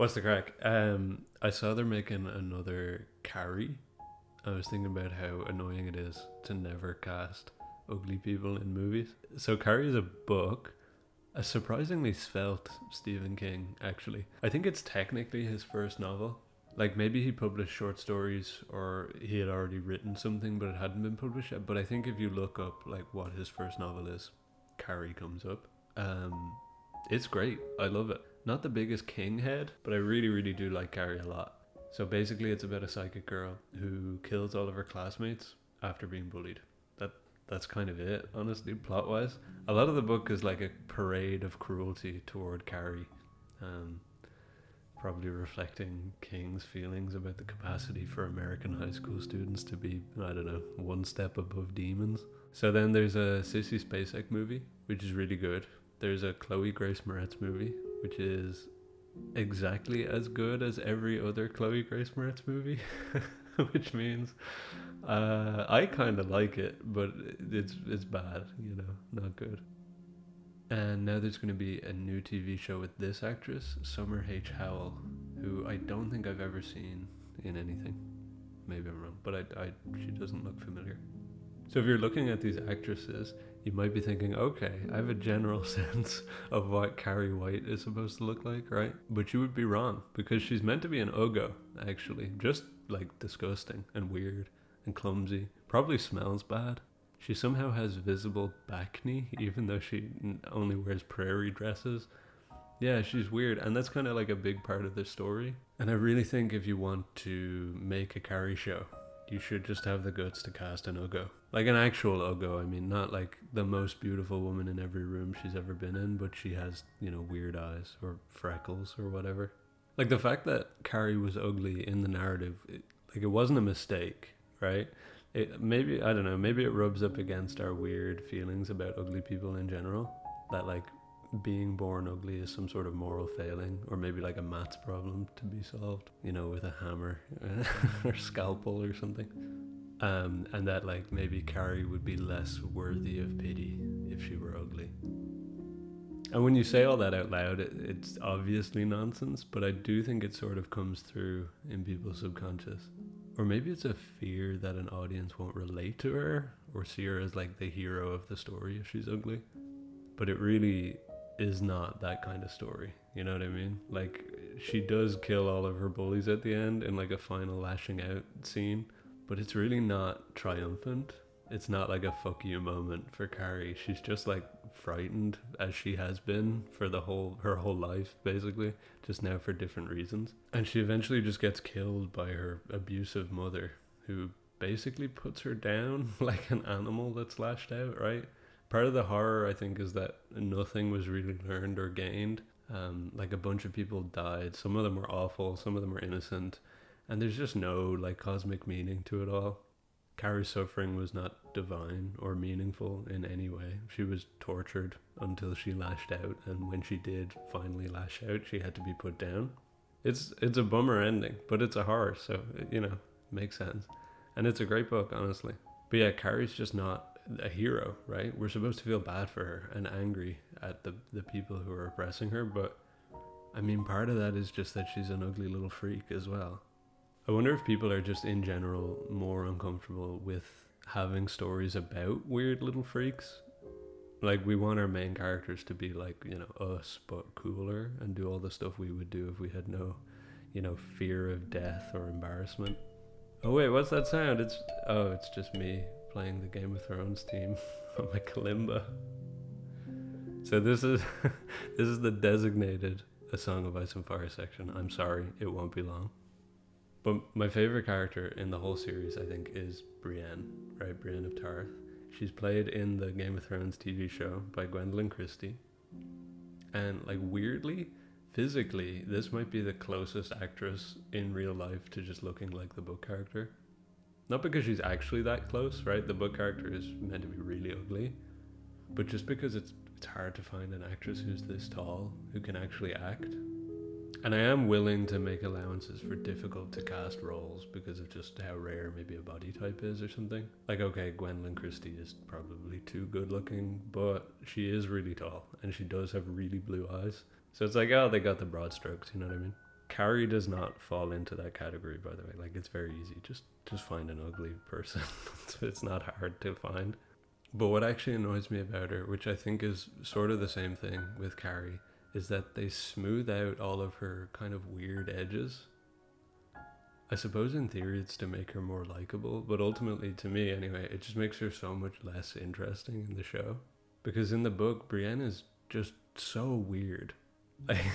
What's the crack? I saw they're making another Carrie. I was thinking about how annoying it is to never cast ugly people in movies. So Carrie is a book, a surprisingly svelte Stephen King, actually. I think it's technically his first novel. Like maybe he published short stories or he had already written something but it hadn't been published yet. But I think if you look up like what his first novel is, Carrie comes up. It's great. I love it. Not the biggest King head, but I really, really do like Carrie a lot. So basically it's about a psychic girl who kills all of her classmates after being bullied. That's kind of it, honestly, plot wise. A lot of the book is like a parade of cruelty toward Carrie. Probably reflecting King's feelings about the capacity for American high school students to be, I don't know, one step above demons. So then there's a Sissy Spacek movie, which is really good. There's a Chloe Grace Moretz movie, which is exactly as good as every other Chloe Grace Moretz movie, which means I kind of like it, but it's bad, not good. And now there's going to be a new TV show with this actress, Summer H. Howell, who I don't think I've ever seen in anything. Maybe I'm wrong, but she doesn't look familiar. So if you're looking at these actresses, you might be thinking, okay, I have a general sense of what Carrie White is supposed to look like, right? But you would be wrong, because she's meant to be an Ugo, actually. Just like disgusting and weird and clumsy. Probably smells bad. She somehow has visible back knee, even though she only wears prairie dresses. Yeah, she's weird, and that's kind of like a big part of the story. And I really think if you want to make a Carrie show, you should just have the guts to cast an Ugo. Like an actual Ugo, I mean, not like the most beautiful woman in every room she's ever been in, but she has, weird eyes or freckles or whatever. Like the fact that Carrie was ugly in the narrative, it wasn't a mistake, right? Maybe, I don't know, maybe it rubs up against our weird feelings about ugly people in general. That like being born ugly is some sort of moral failing, or maybe like a maths problem to be solved, with a hammer or scalpel or something. And that like maybe Carrie would be less worthy of pity if she were ugly. And when you say all that out loud, it's obviously nonsense, but I do think it sort of comes through in people's subconscious. Or maybe it's a fear that an audience won't relate to her or see her as like the hero of the story if she's ugly. But it really is not that kind of story. You know what I mean? Like she does kill all of her bullies at the end in like a final lashing out scene, but it's really not triumphant. It's not like a fuck you moment for Carrie. She's just like frightened, as she has been for her whole life, basically, just now for different reasons. And she eventually just gets killed by her abusive mother, who basically puts her down like an animal that's lashed out, right? Part of the horror, I think, is that nothing was really learned or gained. Like a bunch of people died. Some of them were awful, some of them were innocent, and there's just no like cosmic meaning to it all. Carrie's suffering was not divine or meaningful in any way. She was tortured until she lashed out, and when she did finally lash out, she had to be put down. It's a bummer ending, but it's a horror, so makes sense. And it's a great book, honestly. But yeah, Carrie's just not a hero, right? We're supposed to feel bad for her and angry at the people who are oppressing her, but I mean, part of that is just that she's an ugly little freak as well. I wonder if people are just in general more uncomfortable with having stories about weird little freaks. Like we want our main characters to be like, us, but cooler, and do all the stuff we would do if we had no, fear of death or embarrassment. Oh wait, what's that sound? It's just me playing the Game of Thrones theme on my kalimba. So this is the designated A Song of Ice and Fire section. I'm sorry, it won't be long. But my favorite character in the whole series, I think, is Brienne, right? Brienne of Tarth. She's played in the Game of Thrones TV show by Gwendolyn Christie. And like weirdly, physically, this might be the closest actress in real life to just looking like the book character. Not because she's actually that close, right? The book character is meant to be really ugly. But just because it's hard to find an actress who's this tall, who can actually act. And I am willing to make allowances for difficult to cast roles because of just how rare maybe a body type is or something. Like, okay, Gwendolyn Christie is probably too good looking, but she is really tall and she does have really blue eyes. So it's like, oh, they got the broad strokes, you know what I mean? Carrie does not fall into that category, by the way. Like, it's very easy. Just find an ugly person. It's not hard to find. But what actually annoys me about her, which I think is sort of the same thing with Carrie, is that they smooth out all of her kind of weird edges. I suppose in theory it's to make her more likable, but ultimately, to me anyway, it just makes her so much less interesting in the show. Because in the book, Brienne is just so weird.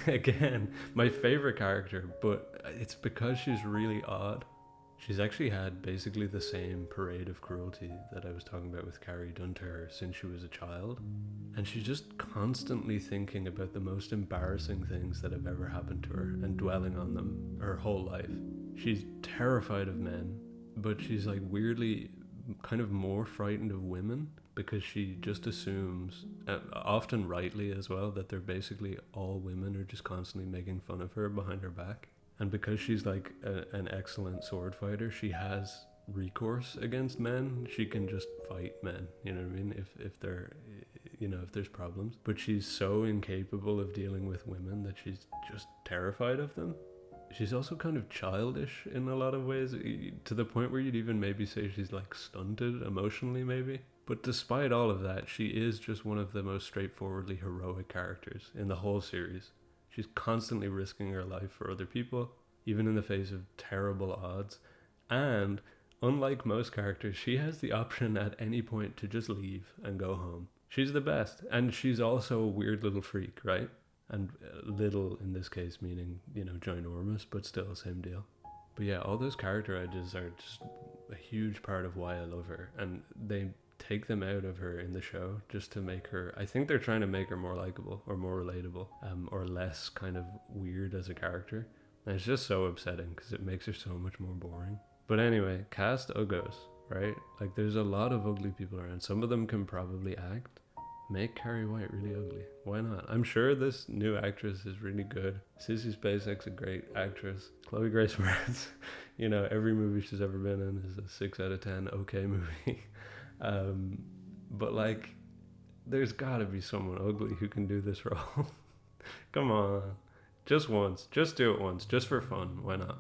Again, my favorite character, but it's because she's really odd. She's actually had basically the same parade of cruelty that I was talking about with Carrie done to her since she was a child. And she's just constantly thinking about the most embarrassing things that have ever happened to her and dwelling on them her whole life. She's terrified of men, but she's like weirdly kind of more frightened of women because she just assumes, often rightly as well, that they're basically all women are just constantly making fun of her behind her back. And because she's like an excellent sword fighter, she has recourse against men. She can just fight men, you know what I mean? If they're, you know, if there's problems. But she's so incapable of dealing with women that she's just terrified of them. She's also kind of childish in a lot of ways, to the point where you'd even maybe say she's like stunted emotionally maybe. But despite all of that, she is just one of the most straightforwardly heroic characters in the whole series. She's constantly risking her life for other people, even in the face of terrible odds. And unlike most characters, she has the option at any point to just leave and go home. She's the best. And she's also a weird little freak, right? And little in this case meaning, you know, ginormous, but still same deal. But yeah, all those character edges are just a huge part of why I love her. And they take them out of her in the show just to make her, I think they're trying to make her more likable or more relatable, or less kind of weird as a character. And it's just so upsetting because it makes her so much more boring. But anyway, cast uggos, right? Like, there's a lot of ugly people around. Some of them can probably act. Make Carrie White really ugly. Why not? I'm sure this new actress is really good. Sissy Spacek's a great actress. Chloe Grace Moretz, you know, every movie she's ever been in is a 6 out of 10 okay movie. But like, there's gotta be someone ugly who can do this role. Come on. Just once. Just do it once. Just for fun. Why not?